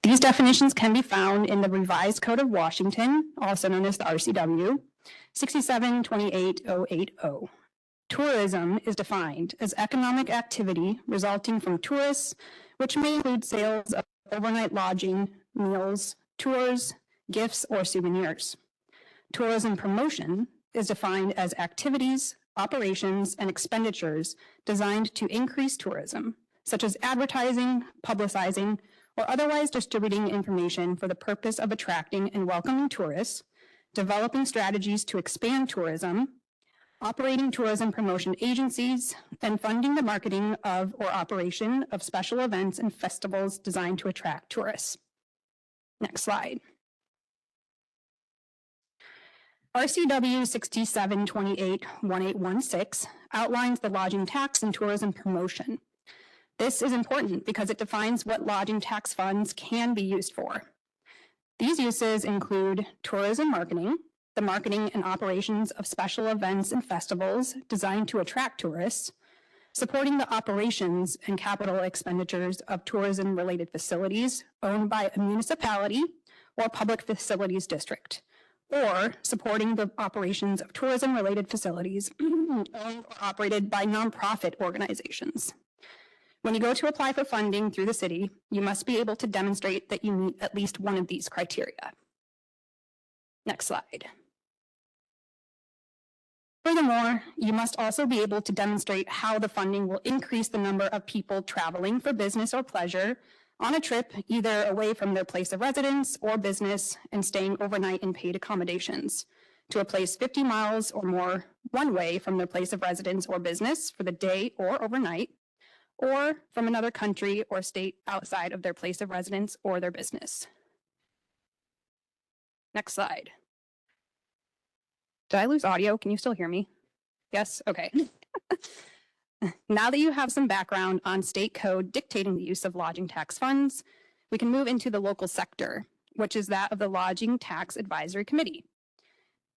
These definitions can be found in the Revised Code of Washington, also known as the RCW, 6728080. Tourism is defined as economic activity resulting from tourists, which may include sales of overnight lodging, meals, tours, gifts, or souvenirs. Tourism promotion is defined as activities, operations, and expenditures designed to increase tourism, such as advertising, publicizing, or otherwise distributing information for the purpose of attracting and welcoming tourists, developing strategies to expand tourism, operating tourism promotion agencies, and funding the marketing of or operation of special events and festivals designed to attract tourists. Next slide. RCW 67281816 outlines the lodging tax and tourism promotion. This is important because it defines what lodging tax funds can be used for. These uses include tourism marketing, the marketing and operations of special events and festivals designed to attract tourists, supporting the operations and capital expenditures of tourism-related facilities owned by a municipality or public facilities district, or supporting the operations of tourism-related facilities owned or operated by nonprofit organizations. When you go to apply for funding through the city, you must be able to demonstrate that you meet at least one of these criteria. Next slide. Furthermore, you must also be able to demonstrate how the funding will increase the number of people traveling for business or pleasure on a trip, either away from their place of residence or business and staying overnight in paid accommodations, to a place 50 miles or more one way from their place of residence or business for the day or overnight, or from another country or state outside of their place of residence or their business. Next slide. Did I lose audio? Can you still hear me? Yes? Okay. Now that you have some background on state code dictating the use of lodging tax funds, we can move into the local sector, which is that of the Lodging Tax Advisory Committee.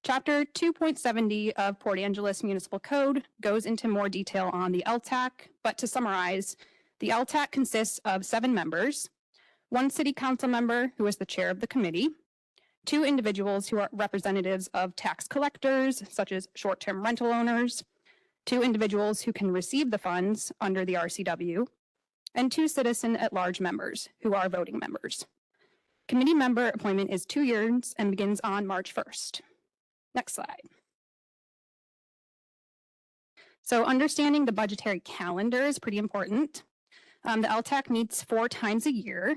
Chapter 2.70 of Port Angeles Municipal Code goes into more detail on the LTAC, but to summarize, the LTAC consists of 7 members, 1 city council member who is the chair of the committee, 2 individuals who are representatives of tax collectors, such as short-term rental owners, 2 individuals who can receive the funds under the RCW, and 2 citizen at-large members who are voting members. Committee member appointment is 2 years and begins on March 1st. Next slide. So understanding the budgetary calendar is pretty important. The LTAC meets 4 times a year.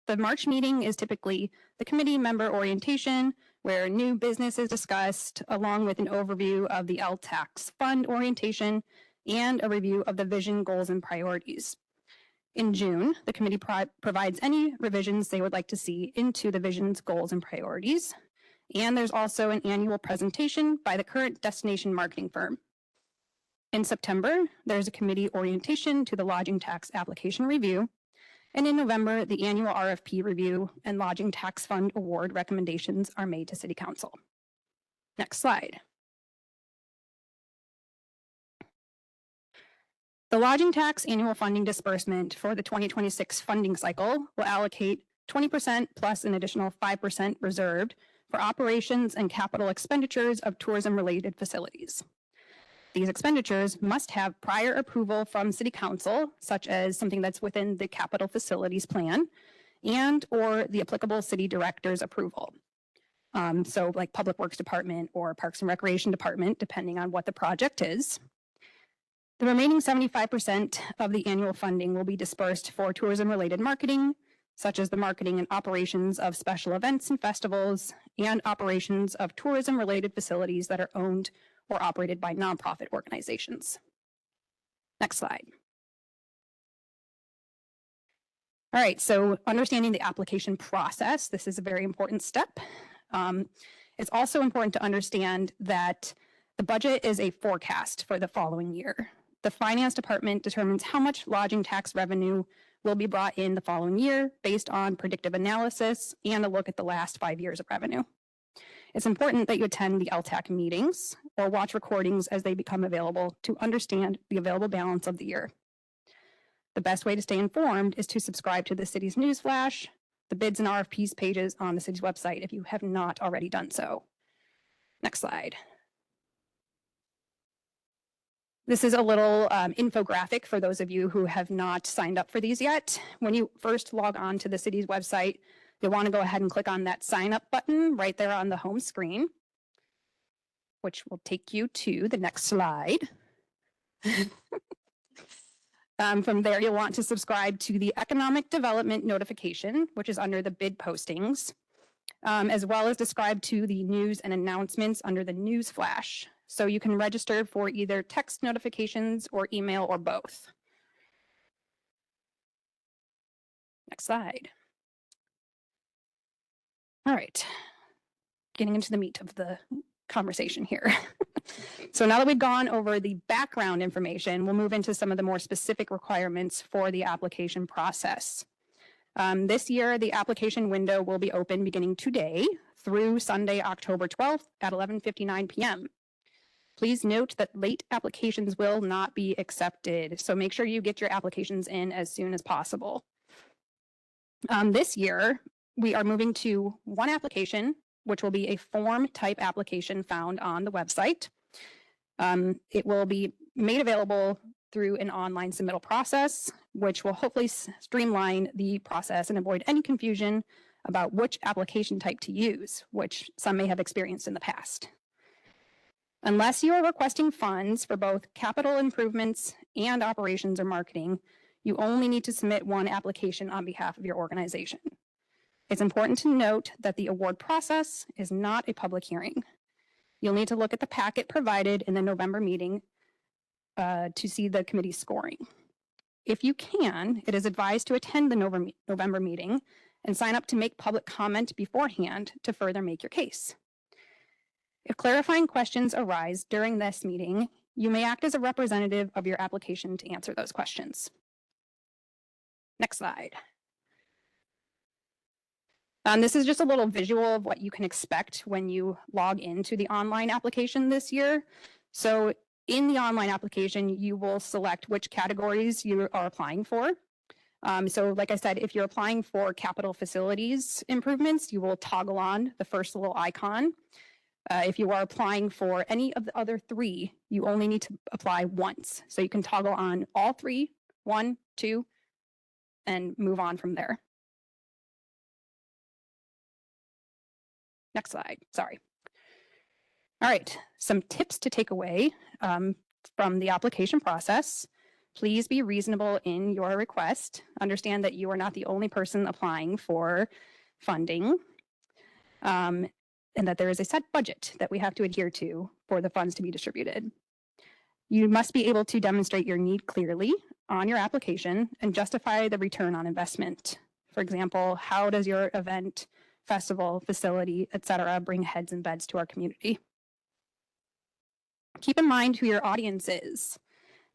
The March meeting is typically the committee member orientation, where new business is discussed, along with an overview of the LTAC's fund orientation and a review of the vision, goals, and priorities. In June, the committee provides any revisions they would like to see into the visions, goals, and priorities. And there's also an annual presentation by the current destination marketing firm. In September, there's a committee orientation to the lodging tax application review. And in November, the annual RFP review and lodging tax fund award recommendations are made to City Council. Next slide. The lodging tax annual funding disbursement for the 2026 funding cycle will allocate 20% plus an additional 5% reserved for operations and capital expenditures of tourism-related facilities. These expenditures must have prior approval from City Council, such as something that's within the capital facilities plan, and or the applicable city director's approval. So like Public Works Department or Parks and Recreation Department, depending on what the project is. The remaining 75% of the annual funding will be dispersed for tourism-related marketing, such as the marketing and operations of special events and festivals, and operations of tourism-related facilities that are owned or operated by nonprofit organizations. Next slide. All right, so understanding the application process, this is a very important step. It's also important to understand that the budget is a forecast for the following year. The finance department determines how much lodging tax revenue will be brought in the following year based on predictive analysis and a look at the last 5 years of revenue. It's important that you attend the LTAC meetings or watch recordings as they become available to understand the available balance of the year. The best way to stay informed is to subscribe to the city's newsflash, the bids and RFPs pages on the city's website if you have not already done so. Next slide. This is a little infographic for those of you who have not signed up for these yet. When you first log on to the city's website, you'll want to go ahead and click on that sign up button right there on the home screen, which will take you to the next slide. From there, you'll want to subscribe to the economic development notification, which is under the bid postings, as well as subscribe to the news and announcements under the news flash. So you can register for either text notifications or email or both. Next slide. All right, getting into the meat of the conversation here. So now that we've gone over the background information, we'll move into some of the more specific requirements for the application process. This year, the application window will be open beginning today through Sunday, October 12th at 11:59 p.m. Please note that late applications will not be accepted, so make sure you get your applications in as soon as possible. This year, we are moving to one application, which will be a form type application found on the website. It will be made available through an online submittal process, which will hopefully streamline the process and avoid any confusion about which application type to use, which some may have experienced in the past. Unless you are requesting funds for both capital improvements and operations or marketing, you only need to submit one application on behalf of your organization. It's important to note that the award process is not a public hearing. You'll need to look at the packet provided in the November meeting to see the committee's scoring. If you can, it is advised to attend the November meeting and sign up to make public comment beforehand to further make your case. If clarifying questions arise during this meeting, you may act as a representative of your application to answer those questions. Next slide. This is just a little visual of what you can expect when you log into the online application this year. So in the online application, you will select which categories you are applying for. So like I said, if you're applying for capital facilities improvements, you will toggle on the first little icon. If you are applying for any of the other three, you only need to apply once. So you can toggle on all three, 1, 2, and move on from there. Next slide, sorry. All right, some tips to take away from the application process. Please be reasonable in your request. Understand that you are not the only person applying for funding. And that there is a set budget that we have to adhere to for the funds to be distributed. You must be able to demonstrate your need clearly on your application and justify the return on investment. For example, how does your event, festival, facility, etc., bring heads and beds to our community? Keep in mind who your audience is.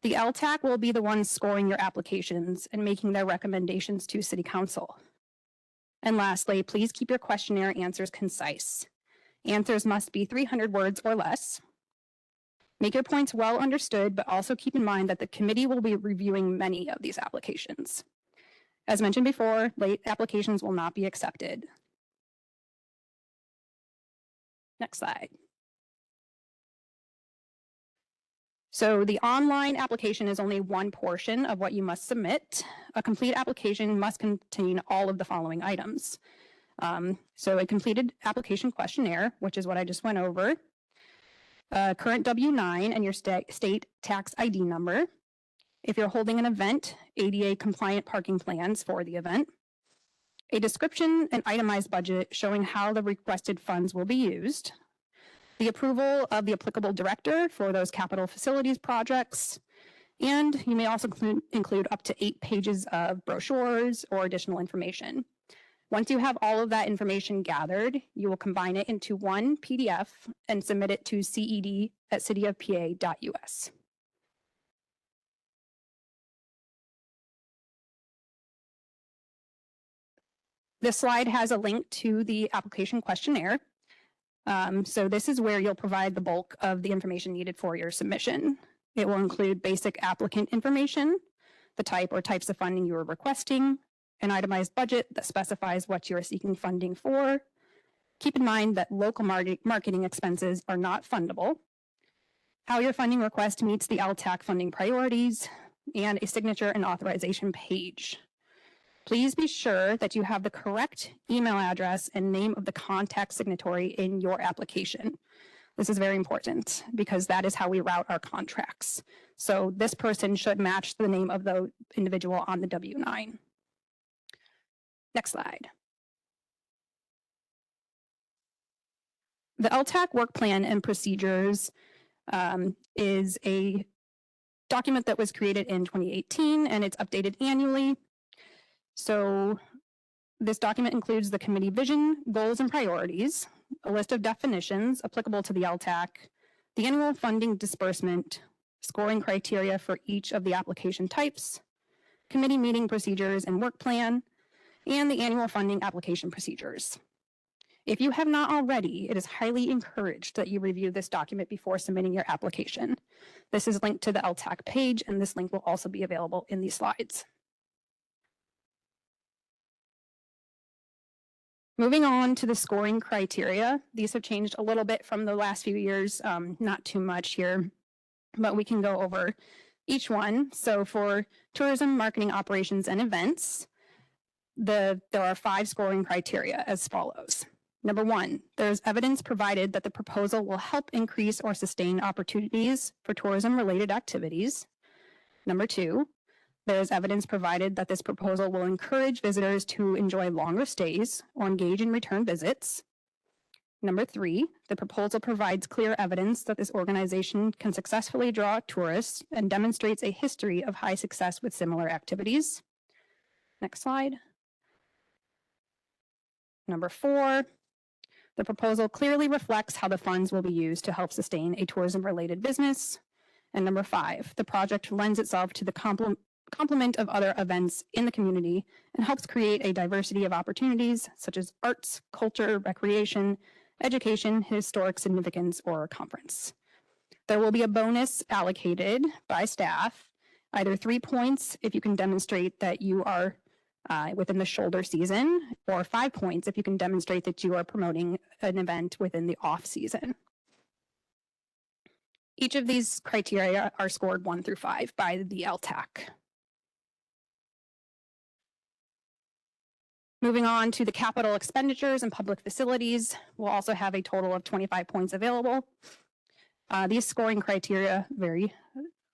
The LTAC will be the ones scoring your applications and making their recommendations to City Council. And lastly, please keep your questionnaire answers concise. Answers must be 300 words or less. Make your points well understood, but also keep in mind that the committee will be reviewing many of these applications. As mentioned before, late applications will not be accepted. Next slide. So the online application is only one portion of what you must submit. A complete application must contain all of the following items. So a completed application questionnaire, which is what I just went over, current W-9 and your state tax ID number. If you're holding an event, ADA compliant parking plans for the event, a description and itemized budget showing how the requested funds will be used, the approval of the applicable director for those capital facilities projects, and you may also include up to 8 pages of brochures or additional information. Once you have all of that information gathered, you will combine it into one PDF and submit it to ced@cityofpa.us. This slide has a link to the application questionnaire. So this is where you'll provide the bulk of the information needed for your submission. It will include basic applicant information, the type or types of funding you are requesting, an itemized budget that specifies what you are seeking funding for. Keep in mind that local marketing expenses are not fundable, how your funding request meets the LTAC funding priorities, and a signature and authorization page. Please be sure that you have the correct email address and name of the contact signatory in your application. This is very important because that is how we route our contracts. So this person should match the name of the individual on the W-9. Next slide. The LTAC work plan and procedures is a document that was created in 2018 and it's updated annually. So this document includes the committee vision, goals, and priorities, a list of definitions applicable to the LTAC, the annual funding disbursement, scoring criteria for each of the application types, committee meeting procedures and work plan, and the annual funding application procedures. If you have not already, it is highly encouraged that you review this document before submitting your application. This is linked to the LTAC page, and this link will also be available in these slides. Moving on to the scoring criteria, these have changed a little bit from the last few years, not too much here, but we can go over each one. So for tourism, marketing, operations, and events, there are 5 scoring criteria as follows. Number 1, there's evidence provided that the proposal will help increase or sustain opportunities for tourism-related activities. Number 2, there's evidence provided that this proposal will encourage visitors to enjoy longer stays or engage in return visits. Number 3, the proposal provides clear evidence that this organization can successfully draw tourists and demonstrates a history of high success with similar activities. Next slide. Number 4, the proposal clearly reflects how the funds will be used to help sustain a tourism-related business. And number 5, the project lends itself to the complement of other events in the community and helps create a diversity of opportunities such as arts, culture, recreation, education, historic significance, or a conference. There will be a bonus allocated by staff, either 3 points if you can demonstrate that you are within the shoulder season, or 5 points if you can demonstrate that you are promoting an event within the off season. Each of these criteria are scored 1 through 5 by the LTAC. Moving on to the capital expenditures and public facilities, we'll also have a total of 25 points available. These scoring criteria vary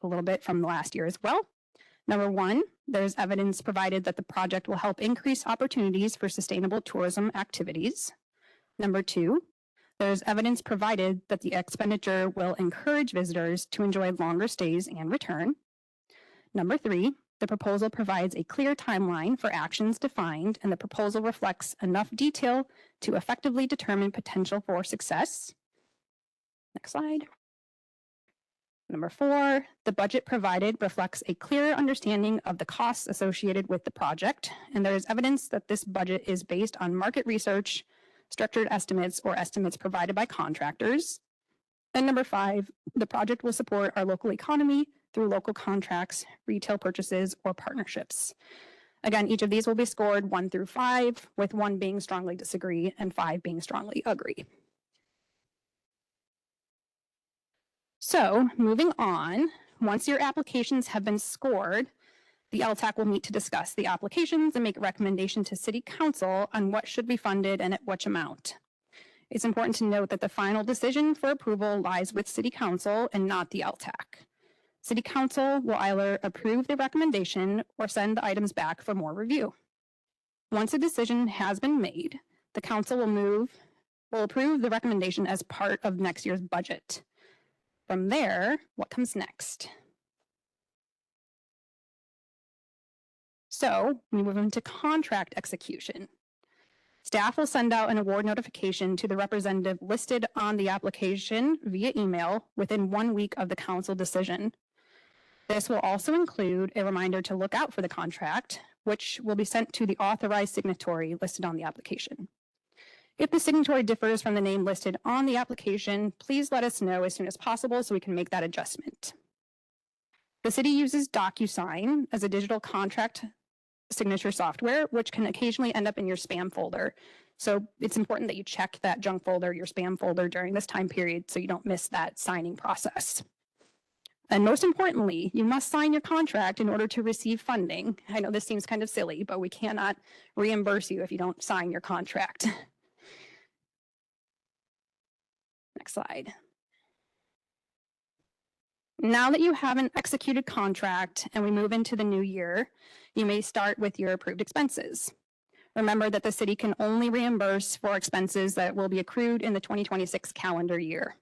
a little bit from last year as well. Number 1, there's evidence provided that the project will help increase opportunities for sustainable tourism activities. Number 2, there's evidence provided that the expenditure will encourage visitors to enjoy longer stays and return. Number 3, the proposal provides a clear timeline for actions defined, and the proposal reflects enough detail to effectively determine potential for success. Next slide. Number 4, the budget provided reflects a clear understanding of the costs associated with the project, and there is evidence that this budget is based on market research, structured estimates, or estimates provided by contractors. And number 5, the project will support our local economy through local contracts, retail purchases, or partnerships. Again, each of these will be scored 1 through 5, with 1 being strongly disagree and 5 being strongly agree. So moving on, once your applications have been scored, the LTAC will meet to discuss the applications and make a recommendation to City Council on what should be funded and at which amount. It's important to note that the final decision for approval lies with City Council and not the LTAC. City Council will either approve the recommendation or send the items back for more review. Once a decision has been made, the Council will approve the recommendation as part of next year's budget. From there, what comes next? So we move into contract execution. Staff will send out an award notification to the representative listed on the application via email within 1 week of the council decision. This will also include a reminder to look out for the contract, which will be sent to the authorized signatory listed on the application. If the signatory differs from the name listed on the application, please let us know as soon as possible so we can make that adjustment. The city uses DocuSign as a digital contract signature software, which can occasionally end up in your spam folder. So it's important that you check that junk folder, your spam folder during this time period so you don't miss that signing process. And most importantly, you must sign your contract in order to receive funding. I know this seems kind of silly, but we cannot reimburse you if you don't sign your contract. Next slide. Now that you have an executed contract and we move into the new year, you may start with your approved expenses. Remember that the city can only reimburse for expenses that will be accrued in the 2026 calendar year.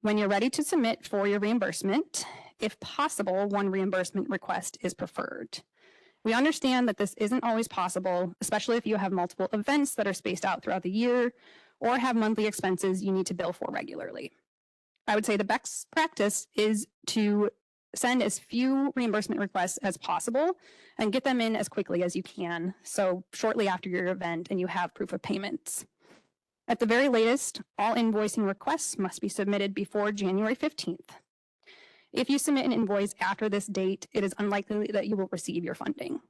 When you're ready to submit for your reimbursement, if possible, one reimbursement request is preferred. We understand that this isn't always possible, especially if you have multiple events that are spaced out throughout the year or have monthly expenses you need to bill for regularly. I would say the best practice is to send as few reimbursement requests as possible and get them in as quickly as you can. So shortly after your event and you have proof of payments. At the very latest, all invoicing requests must be submitted before January 15th. If you submit an invoice after this date, it is unlikely that you will receive your funding.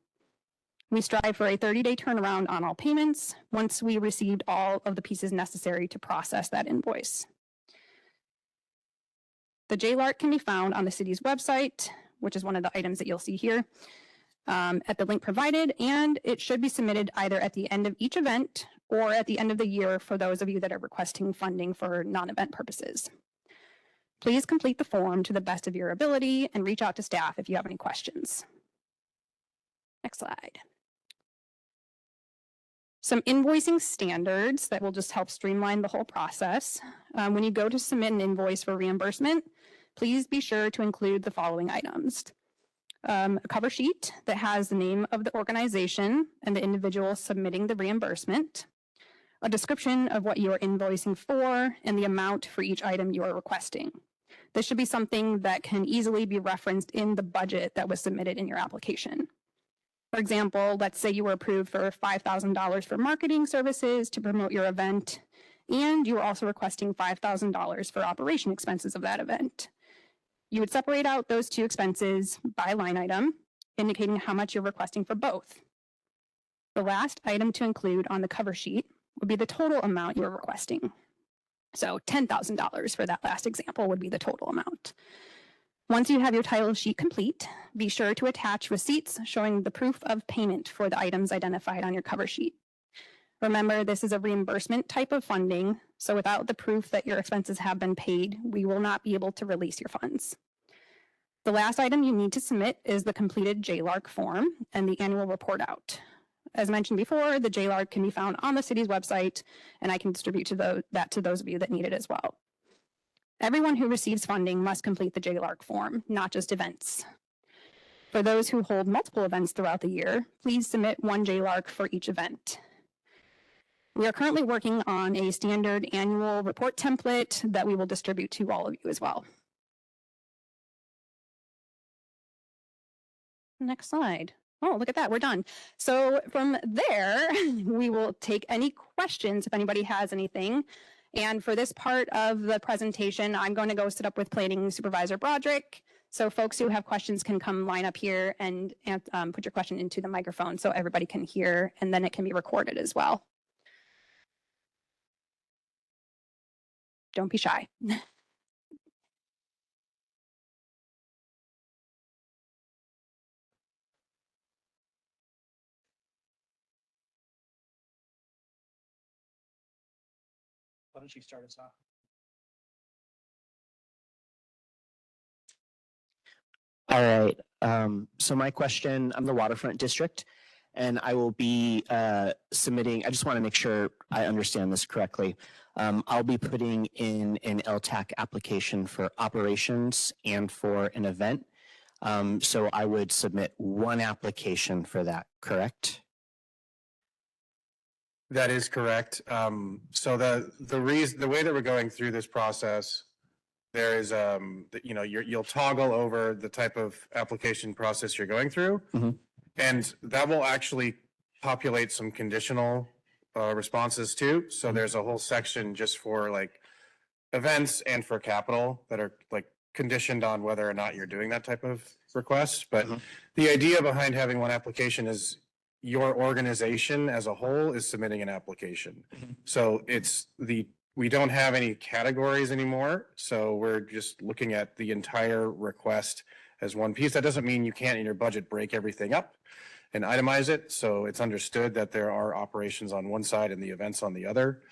We strive for a 30-day turnaround on all payments once we received all of the pieces necessary to process that invoice. The JLARC can be found on the city's website, which is one of the items that you'll see here, at the link provided, and it should be submitted either at the end of each event or at the end of the year for those of you that are requesting funding for non-event purposes. Please complete the form to the best of your ability and reach out to staff if you have any questions. Next slide. Some invoicing standards that will just help streamline the whole process. When you go to submit an invoice for reimbursement, please be sure to include the following items. A cover sheet that has the name of the organization and the individual submitting the reimbursement, a description of what you are invoicing for, and the amount for each item you are requesting. This should be something that can easily be referenced in the budget that was submitted in your application. For example, let's say you were approved for $5,000 for marketing services to promote your event, and you were also requesting $5,000 for operation expenses of that event. You would separate out those two expenses by line item, indicating how much you're requesting for both. The last item to include on the cover sheet would be the total amount you're requesting. So $10,000 for that last example would be the total amount. Once you have your title sheet complete, be sure to attach receipts showing the proof of payment for the items identified on your cover sheet. Remember, this is a reimbursement type of funding, so without the proof that your expenses have been paid, we will not be able to release your funds. The last item you need to submit is the completed JLARC form and the annual report out. As mentioned before, the JLARC can be found on the city's website, and I can distribute that to those of you that need it as well. Everyone who receives funding must complete the JLARC form, not just events. For those who hold multiple events throughout the year, please submit one JLARC for each event. We are currently working on a standard annual report template that we will distribute to all of you as well. Next slide. Oh, look at that, we're done. So from there, we will take any questions if anybody has anything. And for this part of the presentation, I'm going to go sit up with Planning Supervisor Broderick. So folks who have questions can come line up here and put your question into the microphone so everybody can hear, and then it can be recorded as well. Don't be shy. Why don't you start us off? All right. So my question, I'm the Waterfront District, and I will be submitting, I just want to make sure I understand this correctly. I'll be putting in an LTAC application for operations and for an event. So I would submit one application for that, correct? That is correct. So the way that we're going through this process, there is you'll toggle over the type of application process you're going through, and that will actually populate some conditional responses too. So there's a whole section just for like events and for capital that are like conditioned on whether or not you're doing that type of request. But Mhm. the idea behind having one application is your organization as a whole is submitting an application. Mhm. So we don't have any categories anymore. So we're just looking at the entire request as one piece. That doesn't mean you can't in your budget break everything up and itemize it. So it's understood that there are operations on one side and the events on the other.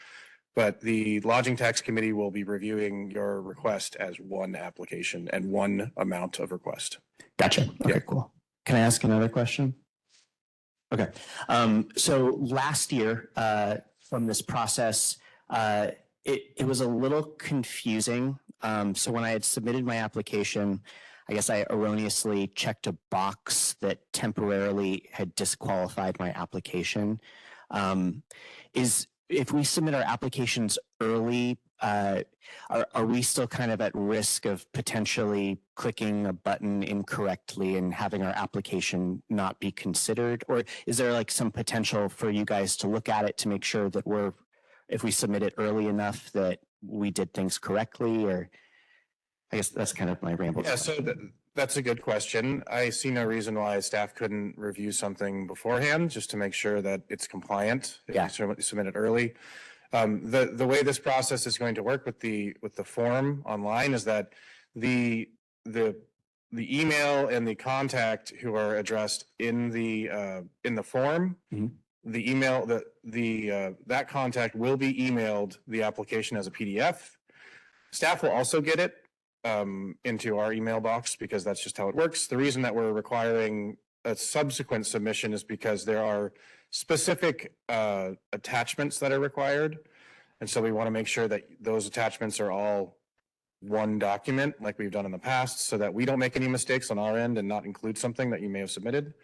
But the lodging tax committee will be reviewing your request as one application and one amount of request. Gotcha. Okay, Yeah. cool. Can I ask another question? Okay. So last year, from this process, it was a little confusing. So when I had submitted my application, I guess I erroneously checked a box that temporarily had disqualified my application. If we submit our applications early, are we still kind of at risk of potentially clicking a button incorrectly and having our application not be considered? Or is there like some potential for you guys to look at it to make sure that if we submit it early enough that we did things correctly? Or I guess that's kind of my ramble. Yeah, so that's a good question. I see no reason why staff couldn't review something beforehand just to make sure that it's compliant. If Yeah. you submit it early. The way this process is going to work with the form online is that the email and the contact who are addressed in the form, Mhm. the email that contact will be emailed the application as a PDF. Staff will also get it into our email box because that's just how it works. The reason that we're requiring a subsequent submission is because there are specific attachments that are required. And so we want to make sure that those attachments are all one document like we've done in the past so that we don't make any mistakes on our end and not include something that you may have submitted.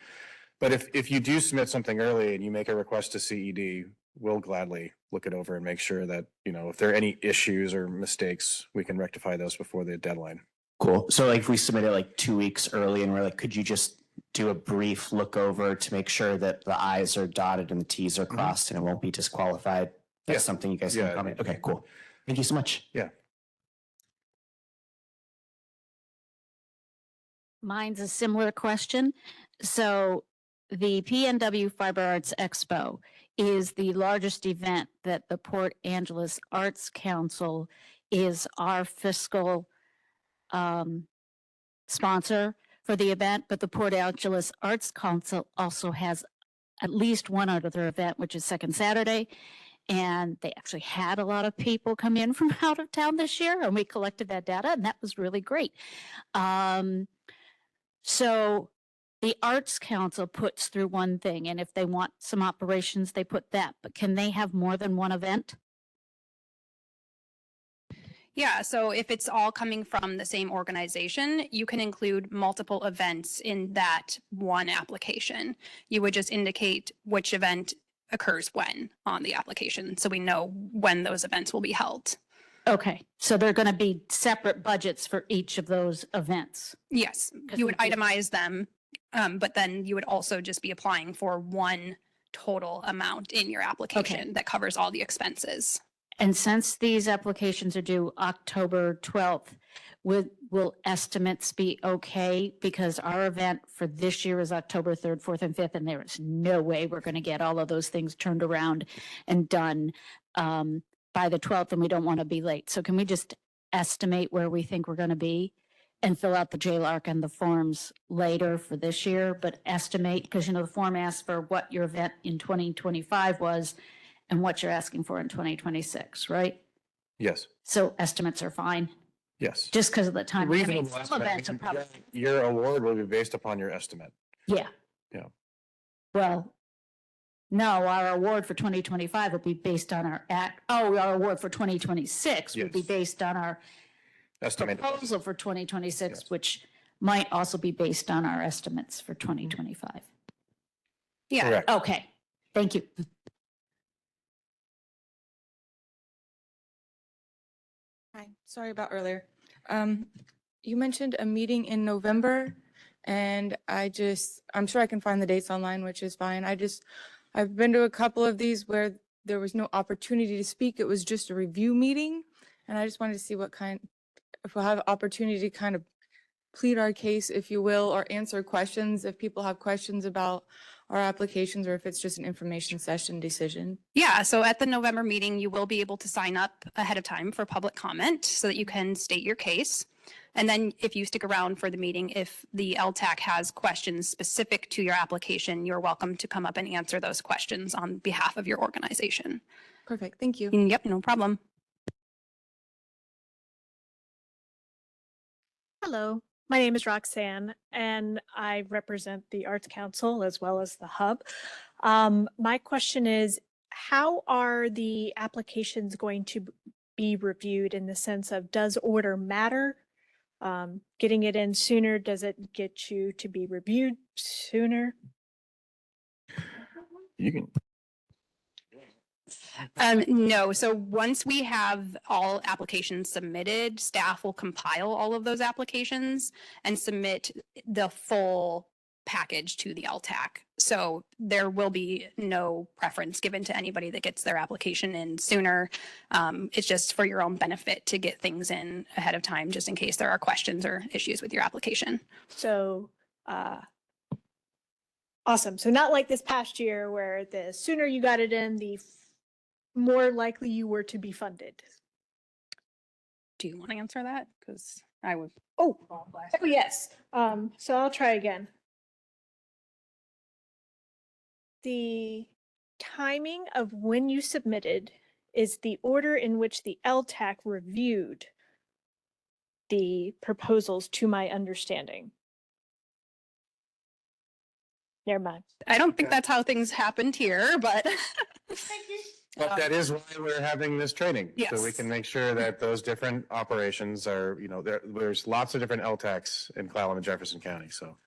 But if you do submit something early and you make a request to CED, we'll gladly look it over and make sure that, if there are any issues or mistakes, we can rectify those before the deadline. Cool. So like if we submit it like 2 weeks early and we're like, could you just do a brief look over to make sure that the I's are dotted and the T's are crossed and it won't be disqualified? That's Yeah. something you guys can comment. Okay, cool. Thank you so much. Yeah. Mine's a similar question. So the PNW Fiber Arts Expo is the largest event that the Port Angeles Arts Council is our fiscal sponsor for the event, but the Port Angeles Arts Council also has at least one other event, which is Second Saturday. And they actually had a lot of people come in from out of town this year, and we collected that data, and that was really great. So the Arts Council puts through one thing, and if they want some operations, they put that. But can they have more than one event? Yeah, so if it's all coming from the same organization, you can include multiple events in that one application. You would just indicate which event occurs when on the application, so we know when those events will be held. Okay, so they're going to be separate budgets for each of those events. Yes, 'Cause you would we do- itemize them, but then you would also just be applying for one total amount in your application that covers all the expenses. And since these applications are due October 12th, will estimates be okay? Because our event for this year is October 3rd, 4th, and 5th, and there is no way we're going to get all of those things turned around and done by the 12th, and we don't want to be late. So can we just estimate where we think we're going to be and fill out the JLARC and the forms later for this year, but estimate, because the form asks for what your event in 2025 was and what you're asking for in 2026, right? Yes. So estimates are fine, Yes. just because of the time. I mean, Reasonable some estimate. events are probably, Your award will be based upon your estimate. yeah. Yeah. Well, no, our award for 2025 will be based on our award for 2026 will be Yes. based on our Estimated. proposal for 2026, Yes. which might also be based on our estimates for 2025. Yeah, Correct. Okay, thank you. Hi, sorry about earlier. You mentioned a meeting in November, and I'm sure I can find the dates online, which is fine. I've been to a couple of these where there was no opportunity to speak. It was just a review meeting, and I just wanted to see what kind if we'll have opportunity to kind of plead our case, if you will, or answer questions if people have questions about our applications, or if it's just an information session decision. Yeah, so at the November meeting, you will be able to sign up ahead of time for public comment so that you can state your case. And then if you stick around for the meeting, if the LTAC has questions specific to your application, you're welcome to come up and answer those questions on behalf of your organization. Perfect. Thank you. Yep, no problem. Hello, my name is Roxanne, and I represent the Arts Council as well as the Hub. My question is, how are the applications going to be reviewed in the sense of, does order matter? Getting it in sooner, does it get you to be reviewed sooner? You can. No, so once we have all applications submitted, staff will compile all of those applications and submit the full package to the LTAC. So there will be no preference given to anybody that gets their application in sooner. It's just for your own benefit to get things in ahead of time, just in case there are questions or issues with your application. So, awesome. So not like this past year where the sooner you got it in, the more likely you were to be funded. Do you want to answer that? Because I would. Oh, yes. So I'll try again. The timing of when you submitted is the order in which the LTAC reviewed the proposals, to my understanding. Never mind. I don't think that's how things happened here, but. But that is why we're having this training. So we Yes. can make sure that those different operations are, you know, there's lots of different LTACs in Clallam and Jefferson County, so.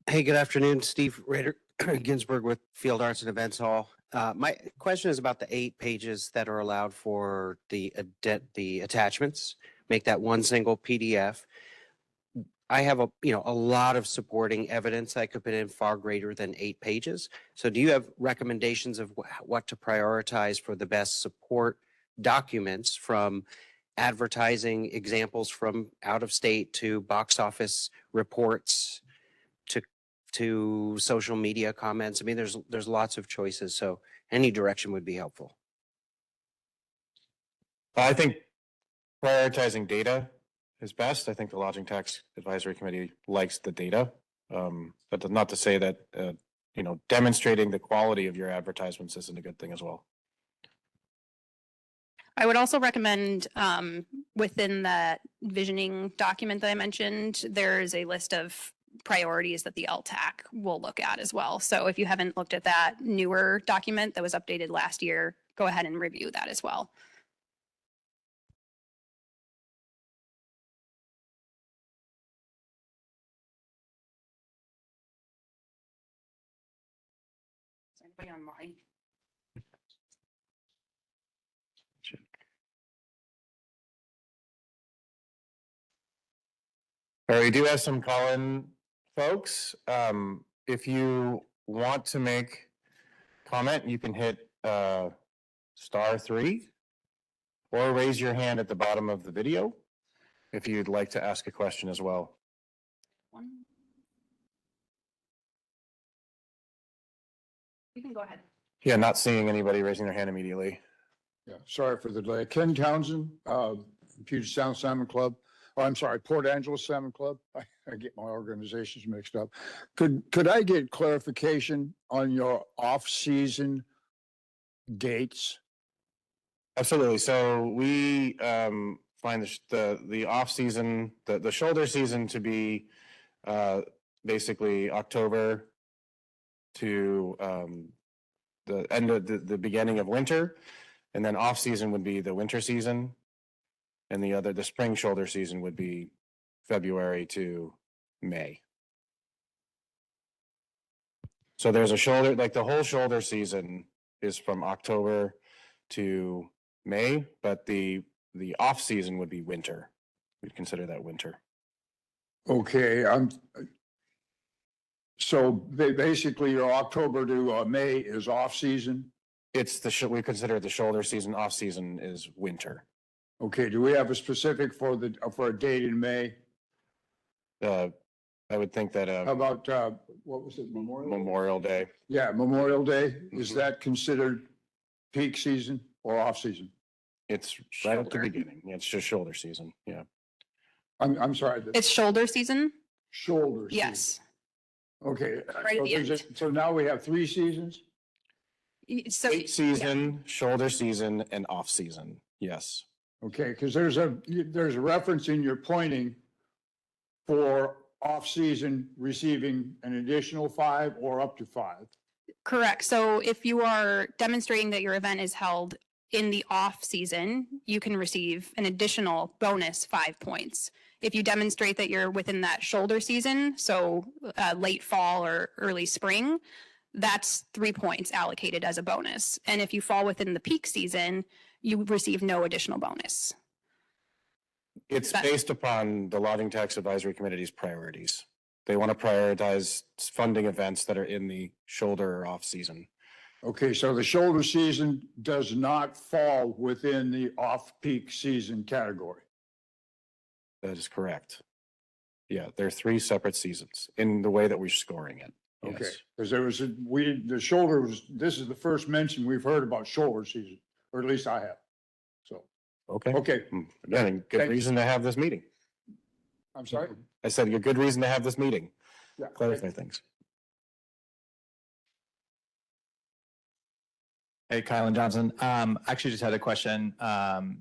Hey, good afternoon. Steve Rader Ginsburg with Field Arts and Events Hall. My question is about the 8 pages that are allowed for the attachments. Make that one single PDF. I have a lot of supporting evidence I could put in far greater than 8 pages. So do you have recommendations of what to prioritize for the best support documents, from advertising examples from out of state to box office reports to social media comments? I mean, there's lots of choices, so any direction would be helpful. I think prioritizing data is best. I think the Lodging Tax Advisory Committee likes the data. But not to say that, demonstrating the quality of your advertisements isn't a good thing as well. I would also recommend within that visioning document that I mentioned, there is a list of priorities that the LTAC will look at as well. So if you haven't looked at that newer document that was updated last year, go ahead and review that as well. Is anybody online? We do have some call-in folks. If you want to make comment, you can hit *3 or raise your hand at the bottom of the video if you'd like to ask a question as well. You can go ahead. Yeah, not seeing anybody raising their hand immediately. Yeah, sorry for the delay. Ken Townsend, Puget Sound Salmon Club. Oh, I'm sorry, Port Angeles Salmon Club. I get my organizations mixed up. Could I get clarification on your off-season dates? Absolutely. So we find the off season, the shoulder season to be basically October to the end of the beginning of winter, and then off season would be the winter season, and the spring shoulder season would be February to May. So there's a shoulder, like the whole shoulder season is from October to May, but the off season would be winter. We'd consider that winter. Okay, so basically your October to May is off-season? It's we consider the shoulder season. Off season is winter. Okay, do we have a specific for for a date in May? I would think that, How about, what was it, Memorial? Memorial Day. Yeah, Memorial Day. Is Mhm. that considered peak season or off season? It's right at the beginning. Yeah, it's just shoulder season. Yeah. I'm sorry, the It's shoulder season? shoulder season. Yes. Okay. Right at the end. So now we have 3 seasons? So, Peak season, shoulder season, and off season. Yes. Okay, because there's a reference in your pointing for off-season receiving an additional 5 or up to 5. correct. So if you are demonstrating that your event is held in the off season, you can receive an additional bonus 5 points. If you demonstrate that you're within that shoulder season, so late fall or early spring, that's 3 points allocated as a bonus. And if you fall within the peak season, you receive no additional bonus. It's That- based upon the Lodging Tax Advisory Committee's priorities. They want to prioritize funding events that are in the shoulder or off season. Okay, so the shoulder season does not fall within the off-peak season category. That is correct. Yeah, there are 3 separate seasons in the way that we're scoring it. Okay, Yes. because the shoulder was, this is the first mention we've heard about shoulder season, or at least I have. So, Okay. okay, Again, good Thank- reason to have this meeting. I'm sorry. I said a good reason to have this meeting. Yeah. Clarify things. Hey, Kylan Johnson. Actually just had a question,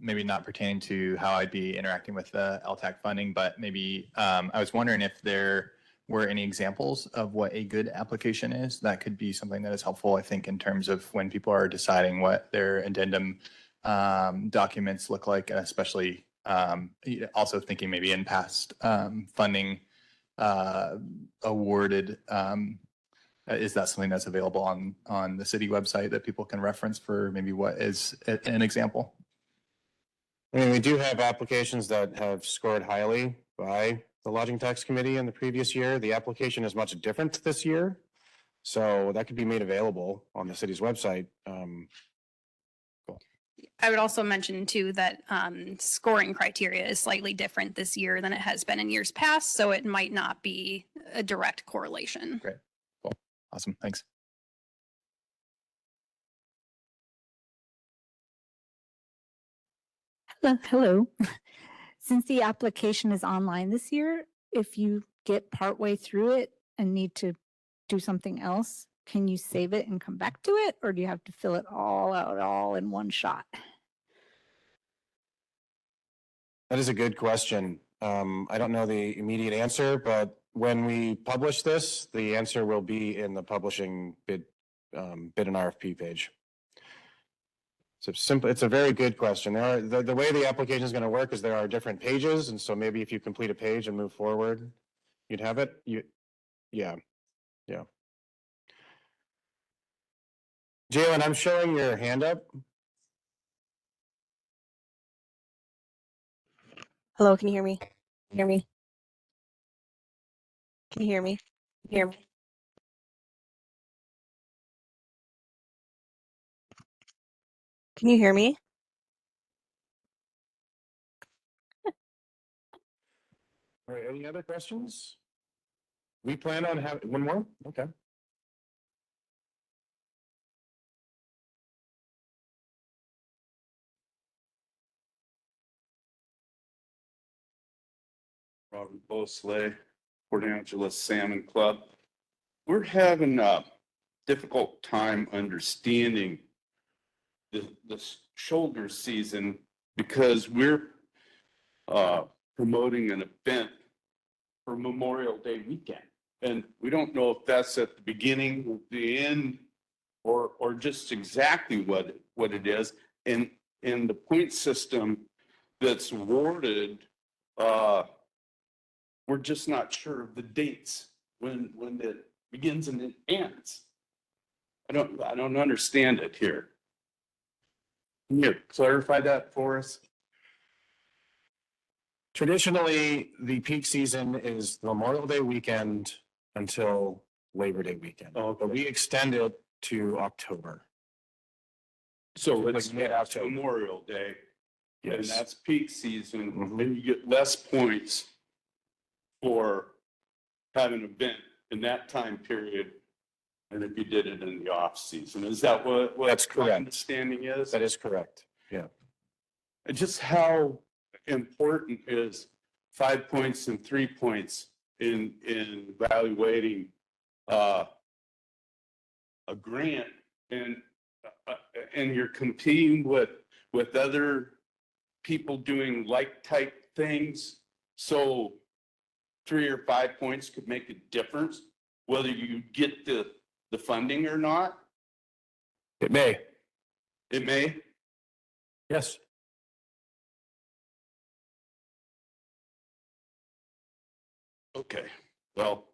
maybe not pertaining to how I'd be interacting with the LTAC funding, but maybe I was wondering if there were any examples of what a good application is. That could be something that is helpful, I think, in terms of when people are deciding what their addendum documents look like, and especially also thinking maybe in past funding awarded. Is that something that's available on the city website that people can reference for maybe what is an example? I mean, we do have applications that have scored highly by the Lodging Tax Committee in the previous year. The application is much different this year. So that could be made available on the city's website. I would also mention too that scoring criteria is slightly different this year than it has been in years past, so it might not be a direct correlation. Great. Cool. Awesome. Thanks. Hello. Since the application is online this year, if you get partway through it and need to do something else, can you save it and come back to it? Or do you have to fill it all out all in one shot? That is a good question. I don't know the immediate answer, but when we publish this, the answer will be in the publishing bid and RFP page. It's a very good question. The way the application is going to work is there are different pages. And so maybe if you complete a page and move forward, you'd have it. Yeah. Jalen, I'm showing your hand up. Hello, can you hear me? Hear me? Can you hear me? Hear me? Can you hear me? All right, any other questions? We plan on having one more? Okay. Robert Bosley, Port Angeles Salmon Club. We're having a difficult time understanding the shoulder season because we're promoting an event for Memorial Day weekend. And we don't know if that's at the beginning, the end, or just exactly what it is. And the point system that's awarded, we're just not sure of the dates when it begins and it ends. I don't understand it here. Can you clarify that for us? Traditionally, the peak season is Memorial Day weekend until Labor Day weekend. But we extend it to October. So Like it's mid-October. Memorial Day And Yes. that's peak season, Mhm. and you get less points for having an event in that time period than if you did it in the off season. Is that what That's my correct. understanding is? That is correct. Yeah. And just how important is 5 points and 3 points in evaluating a grant, and you're competing with other people doing like type things, so 3 or 5 points could make a difference whether you get the funding or not? It may. It may. Yes. Okay, well,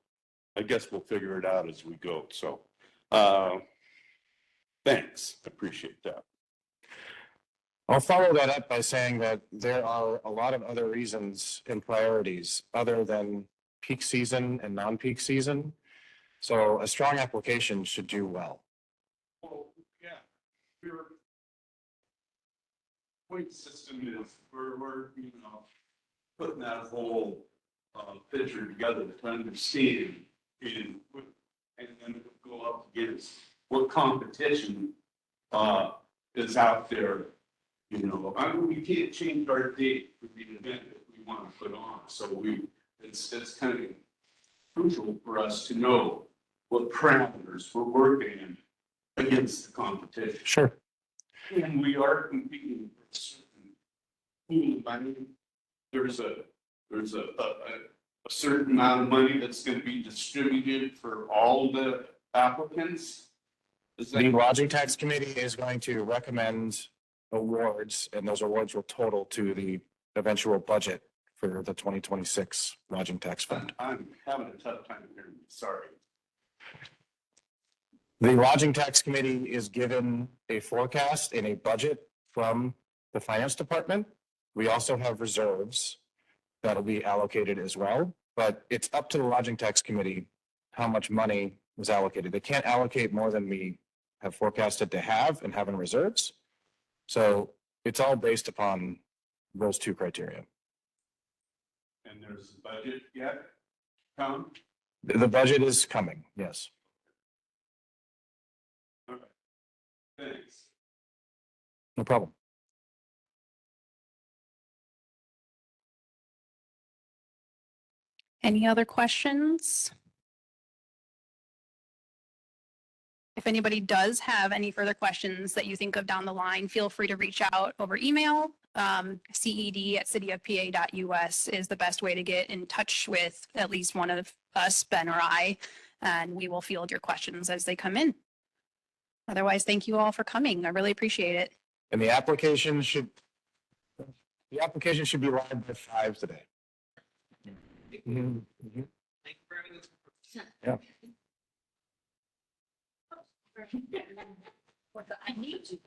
I guess we'll figure it out as we go, so, thanks, appreciate that. I'll follow that up by saying that there are a lot of other reasons and priorities other than peak season and non-peak season. So a strong application should do well. Well, yeah, your point system is, we're, putting that whole, picture together to understand and then go up against what competition, is out there. I mean, we can't change our date for the event that we want to put on, so it's kind of crucial for us to know what parameters we're working in against the competition. Sure. And we are competing for a certain pool of money. There's a certain amount of money that's going to be distributed for all the applicants. Is The that, lodging tax committee is going to recommend awards, and those awards will total to the eventual budget for the 2026 lodging tax fund. I'm having a tough time hearing you, sorry. The lodging tax committee is given a forecast and a budget from the finance department. We also have reserves that'll be allocated as well, but it's up to the lodging tax committee how much money was allocated. They can't allocate more than we have forecasted to have and have in reserves. So it's all based upon those two criteria. And there's a budget yet, Tom? The budget is coming, yes. Thanks. No problem. Any other questions? If anybody does have any further questions that you think of down the line, feel free to reach out over email. CED@cityofpa.us is the best way to get in touch with at least one of us, Ben or I, and we will field your questions as they come in. Otherwise, thank you all for coming. I really appreciate it. And the application should be live by 5 today. Mhm. Yeah. I need to.